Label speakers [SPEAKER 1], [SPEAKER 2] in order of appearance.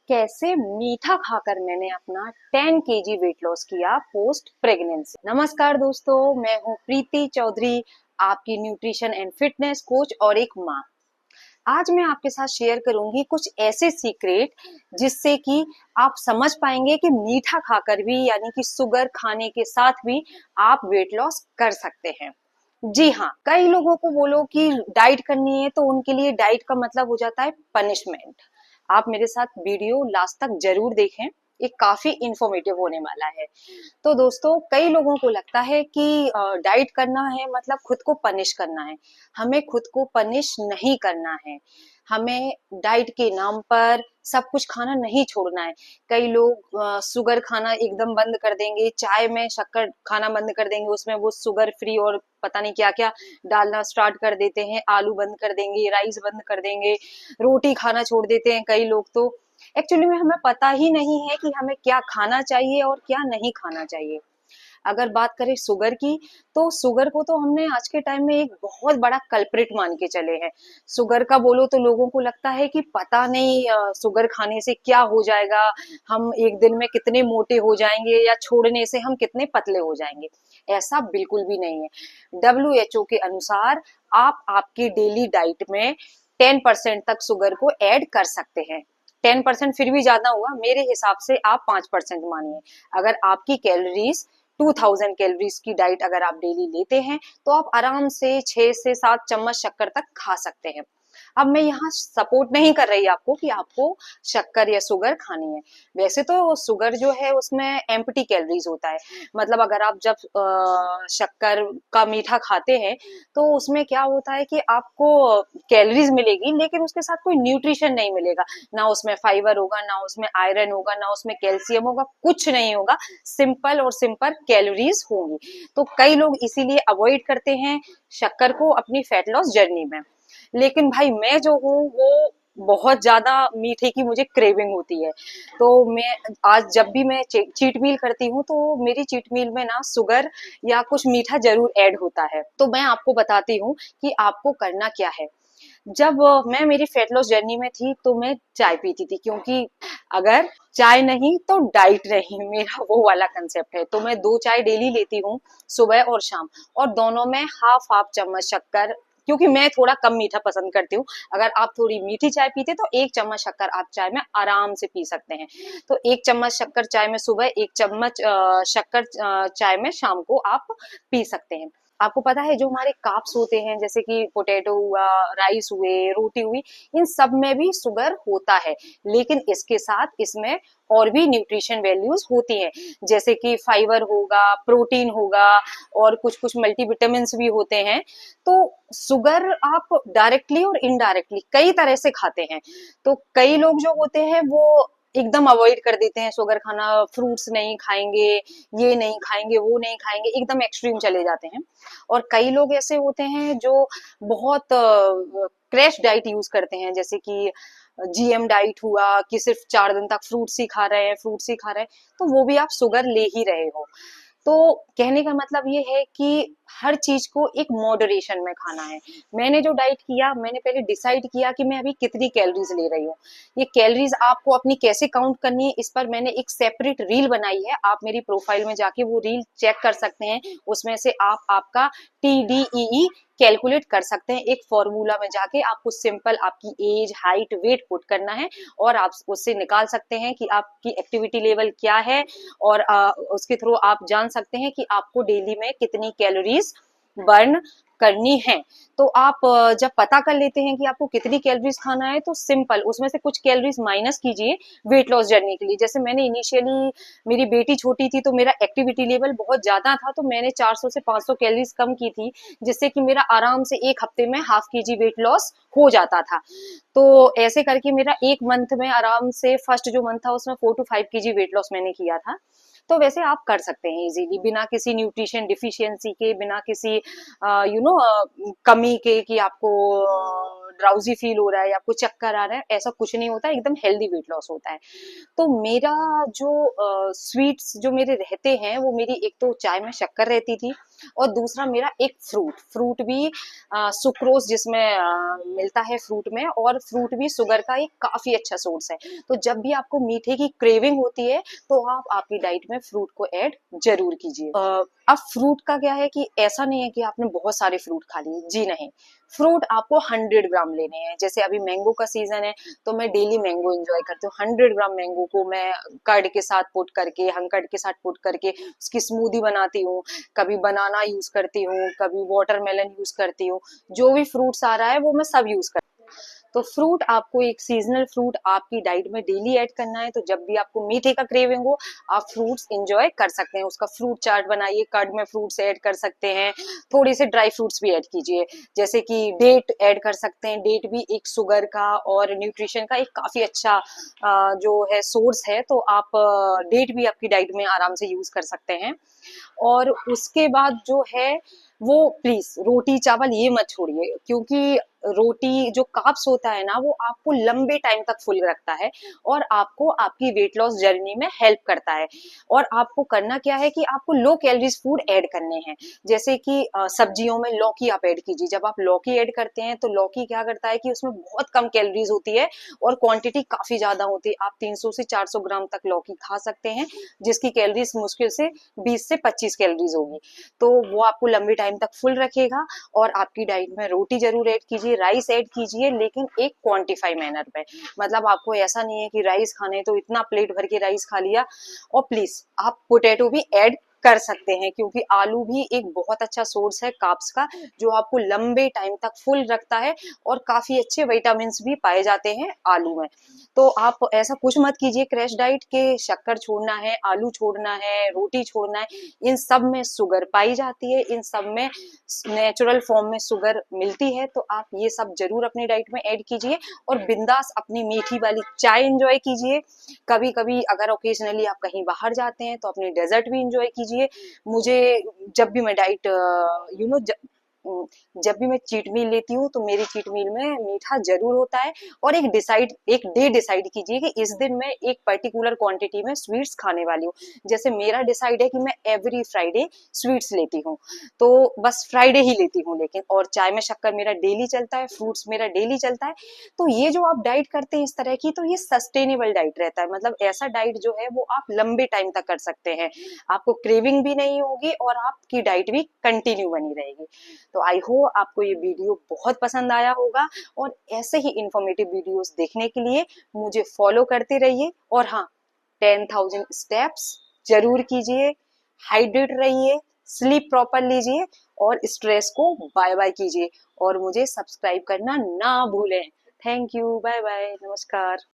[SPEAKER 1] कैसे मीठा खाकर मैंने अपना 10 केजी वेट लॉस किया पोस्ट प्रेगनेंसी। नमस्कार दोस्तों, मैं हूँ प्रीति चौधरी, आपकी न्यूट्रिशन एंड फिटनेस कोच और एक माँ। आज मैं आपके साथ शेयर करूंगी कुछ ऐसे सीक्रेट जिससे कि आप समझ पाएंगे कि मीठा खाकर भी यानी कि शुगर खाने के साथ भी आप वेट लॉस कर सकते हैं। जी हाँ, कई लोगों को बोलो कि डाइट करनी है तो उनके लिए डाइट का मतलब हो जाता है पनिशमेंट। आप मेरे साथ वीडियो लास्ट तक जरूर देखें, ये काफी इंफॉर्मेटिव होने वाला है। तो दोस्तों, कई लोगों को लगता है कि डाइट करना है मतलब खुद को पनिश करना है। हमें खुद को पनिश नहीं करना है। हमें डाइट के नाम पर सब कुछ खाना नहीं छोड़ना है। कई लोग शुगर खाना एकदम बंद कर देंगे, चाय में शक्कर खाना बंद कर देंगे, उसमें वो शुगर फ्री और पता नहीं क्या क्या डालना स्टार्ट कर देते हैं। आलू बंद कर देंगे, राइस बंद कर देंगे, रोटी खाना छोड़ देते हैं कई लोग। तो एक्चुअली में हमें पता ही नहीं है कि हमें क्या खाना चाहिए और क्या नहीं खाना चाहिए। अगर बात करें शुगर की, तो शुगर को तो हमने आज के टाइम में एक बहुत बड़ा कल्प्रिट मान के चले हैं। शुगर का बोलो तो लोगों को लगता है कि पता नहीं शुगर खाने से क्या हो जाएगा, हम एक दिन में कितने मोटे हो जाएंगे या छोड़ने से हम कितने पतले हो जाएंगे। ऐसा बिल्कुल भी नहीं है। WHO के अनुसार आप आपकी डेली डाइट में 10% तक शुगर को ऐड कर सकते हैं। 10% फिर भी ज्यादा हुआ, मेरे हिसाब से आप 5% मानिए। अगर आपकी कैलोरीज 2000 कैलोरीज की डाइट अगर आप डेली लेते हैं तो आप आराम से 6 से 7 चम्मच शक्कर तक खा सकते हैं। अब मैं यहाँ सपोर्ट नहीं कर रही आपको कि आपको शक्कर या शुगर खानी है। वैसे तो शुगर जो है उसमें एम्प्टी कैलोरीज होता है। मतलब अगर आप जब शक्कर का मीठा खाते हैं तो उसमें क्या होता है कि आपको कैलोरीज मिलेगी लेकिन उसके साथ कोई न्यूट्रिशन नहीं मिलेगा। ना उसमें फाइबर होगा, ना उसमें आयरन होगा, ना उसमें कैल्शियम होगा, कुछ नहीं होगा। सिंपल और सिंपल कैलोरीज होंगी। तो कई लोग इसीलिए अवॉइड करते हैं शक्कर को अपनी फैट लॉस जर्नी में। लेकिन भाई मैं जो हूँ वो बहुत ज्यादा मीठे की मुझे क्रेविंग होती है। तो मैं आज जब भी मैं चीट मील करती हूँ तो मेरी चीट मील में ना शुगर या कुछ मीठा जरूर ऐड होता है। तो मैं आपको बताती हूँ कि आपको करना क्या है। जब मैं मेरी फेट लॉस जर्नी में थी तो मैं चाय पीती थी, क्योंकि अगर चाय नहीं तो डाइट नहीं, मेरा वो वाला कंसेप्ट है। तो मैं 2 चाय डेली लेती हूँ, सुबह और शाम, और दोनों में हाफ हाफ चम्मच शक्कर, क्योंकि मैं थोड़ा कम मीठा पसंद करती हूँ। अगर आप थोड़ी मीठी चाय पीते तो 1 चम्मच शक्कर आप चाय में आराम से पी सकते हैं। तो 1 चम्मच शक्कर चाय में सुबह, 1 चम्मच शक्कर चाय में शाम को आप पी सकते हैं। आपको पता है जो हमारे कार्ब्स होते हैं जैसे कि पोटैटो हुआ, राइस हुए, रोटी हुई, इन सब में भी शुगर होता है। लेकिन इसके साथ इसमें और भी न्यूट्रिशन वैल्यूज होती हैं, जैसे कि फाइबर होगा, प्रोटीन होगा, और कुछ कुछ मल्टीविटामिन भी होते हैं। तो शुगर आप डायरेक्टली और इनडायरेक्टली कई तरह से खाते हैं। तो कई लोग जो होते हैं वो एकदम अवॉइड कर देते हैं शुगर खाना, फ्रूट्स नहीं खाएंगे, ये नहीं खाएंगे, वो नहीं खाएंगे, एकदम एक्सट्रीम चले जाते हैं। और कई लोग ऐसे होते हैं जो बहुत क्रैश डाइट यूज करते हैं, जैसे कि GM डाइट हुआ कि सिर्फ 4 दिन तक फ्रूट्स ही खा रहे हैं, फ्रूट्स ही खा रहे हैं, तो वो भी आप शुगर ले ही रहे हो। तो कहने का मतलब ये है कि हर चीज को एक मॉडरेशन में खाना है। मैंने जो डाइट किया, मैंने पहले डिसाइड किया कि मैं अभी कितनी कैलोरीज ले रही हूँ। ये कैलोरीज आपको अपनी कैसे काउंट करनी है, इस पर मैंने एक सेपरेट रील बनाई है। आप मेरी प्रोफाइल में जाके वो रील चेक कर सकते हैं। उसमें से आप आपका TDEE कैलकुलेट कर सकते हैं। एक फॉर्मूला में जाके आपको सिंपल आपकी एज, हाइट, वेट पुट करना है और आप उससे निकाल सकते हैं कि आपकी एक्टिविटी लेवल क्या है, और उसके थ्रू आप जान सकते हैं कि आपको डेली में कितनी कैलोरीज बर्न करनी है। तो आप जब पता कर लेते हैं कि आपको कितनी कैलोरीज खाना है, तो सिंपल उसमें से कुछ कैलोरीज माइनस कीजिए वेट लॉस जर्नी के लिए। जैसे मैंने इनिशियली, मेरी बेटी छोटी थी तो मेरा एक्टिविटी लेवल बहुत ज्यादा था, तो मैंने 400 से 500 कैलोरीज कम की थी, जिससे कि मेरा आराम से 1 हफ्ते में ½ kg वेट लॉस हो जाता था। तो ऐसे करके मेरा 1 मंथ में आराम से, फर्स्ट जो मंथ था उसमें 4 to 5 kg वेट लॉस मैंने किया था। तो वैसे आप कर सकते हैं इजीली, बिना किसी न्यूट्रिशन डिफिशियंसी के, बिना किसी कमी के कि आपको ड्राउजी फील हो रहा है या आपको चक्कर आ रहा है, ऐसा कुछ नहीं होता है, एकदम हेल्दी वेट लॉस होता है। तो मेरा जो स्वीट्स जो मेरे रहते हैं वो मेरी एक तो चाय में शक्कर रहती थी और दूसरा मेरा एक फ्रूट भी सुक्रोज जिसमें मिलता है फ्रूट में, और फ्रूट भी शुगर का एक काफी अच्छा सोर्स है। तो जब भी आपको मीठे की क्रेविंग होती है तो आप आपकी डाइट में फ्रूट को ऐड जरूर कीजिए। अब फ्रूट का क्या है कि ऐसा नहीं है कि आपने बहुत सारे फ्रूट खा लिए, जी नहीं। फ्रूट आपको 100 ग्राम लेने हैं। जैसे अभी मैंगो का सीजन है तो मैं डेली मैंगो एंजॉय करती हूँ। 100 ग्राम मैंगो को मैं कर्ड के साथ पुट करके, हंकर्ड के साथ पुट करके उसकी स्मूदी बनाती हूँ। कभी बनाना यूज करती हूँ, कभी वाटरमेलन यूज करती हूँ। जो भी फ्रूट्स आ रहा है वो मैं सब यूज करती हूँ। तो फ्रूट आपको एक सीजनल फ्रूट आपकी डाइट में डेली ऐड करना है। तो जब भी आपको मीठे का क्रेविंग हो आप फ्रूट्स एंजॉय कर सकते हैं। उसका फ्रूट चाट बनाइए, कर्ड में फ्रूट्स ऐड कर सकते हैं, थोड़े से ड्राई फ्रूट्स भी ऐड कीजिए। जैसे कि डेट ऐड कर सकते हैं। डेट भी एक शुगर का और न्यूट्रिशन का एक काफी अच्छा जो है सोर्स है। तो आप डेट भी आपकी डाइट में आराम से यूज कर सकते हैं। और उसके बाद जो है वो प्लीज रोटी चावल ये मत छोड़िए, क्योंकि रोटी जो कार्ब्स होता है ना वो आपको लंबे टाइम तक फुल रखता है और आपको आपकी वेट लॉस जर्नी में हेल्प करता है। और आपको करना क्या है कि आपको लो कैलोरीज फूड ऐड करने हैं। जैसे कि सब्जियों में लौकी आप ऐड कीजिए। जब आप लौकी ऐड करते हैं तो लौकी क्या करता है कि उसमें बहुत कम कैलोरीज होती है और क्वांटिटी काफी ज्यादा होती है। आप 300 से 400 ग्राम तक लौकी खा सकते हैं, जिसकी कैलोरीज मुश्किल से 20 से 25 कैलोरीज होगी। तो वो आपको लंबे टाइम तक फुल रखेगा। और आपकी डाइट में रोटी जरूर ऐड कीजिए, राइस ऐड कीजिए, लेकिन एक क्वांटिफाई मैनर में। मतलब आपको ऐसा नहीं है कि राइस खाने तो इतना प्लेट भर के राइस खा लिया। और प्लीज आप पोटैटो भी ऐड कर सकते हैं, क्योंकि आलू भी एक बहुत अच्छा सोर्स है कार्ब्स का, जो आपको लंबे टाइम तक फुल रखता है और काफी अच्छे विटामिन भी पाए जाते हैं आलू में। तो आप ऐसा कुछ मत कीजिए क्रैश डाइट के शक्कर छोड़ना है, आलू छोड़ना है, रोटी छोड़ना है। इन सब में शुगर पाई जाती है, इन सब में नेचुरल फॉर्म में शुगर मिलती है। तो आप ये सब जरूर अपनी डाइट में ऐड कीजिए और बिंदास अपनी मीठी वाली चाय एंजॉय कीजिए। कभी कभी अगर ओकेजनली आप कहीं बाहर जाते हैं तो अपनी डेजर्ट भी एंजॉय कीजिए। मुझे जब भी मैं डाइट जब भी मैं चीट मील लेती हूँ तो मेरी चीट मील में मीठा जरूर होता है। और एक डे डिसाइड कीजिए कि इस दिन मैं एक पर्टिकुलर क्वांटिटी में स्वीट्स खाने वाली हूँ। जैसे मेरा डिसाइड है कि मैं एवरी फ्राइडे स्वीट्स लेती हूँ, तो बस फ्राइडे ही लेती हूँ। लेकिन और चाय में शक्कर मेरा डेली चलता है, फ्रूट्स मेरा डेली चलता है। तो ये जो आप डाइट करते हैं इस तरह की, तो ये सस्टेनेबल डाइट रहता है। मतलब ऐसा डाइट जो है वो आप लंबे टाइम तक कर सकते हैं, आपको क्रेविंग भी नहीं होगी और आपकी डाइट भी कंटिन्यू बनी रहेगी। तो आई होप आपको ये वीडियो बहुत पसंद आया होगा। और ऐसे ही इंफॉर्मेटिव वीडियोस देखने के लिए मुझे फॉलो करते रहिए। और हाँ, 10,000 स्टेप्स जरूर कीजिए, हाइड्रेट रहिए, स्लीप प्रॉपर लीजिए और स्ट्रेस को बाय बाय कीजिए। और मुझे सब्सक्राइब करना ना भूलें। थैंक यू, बाय बाय, नमस्कार।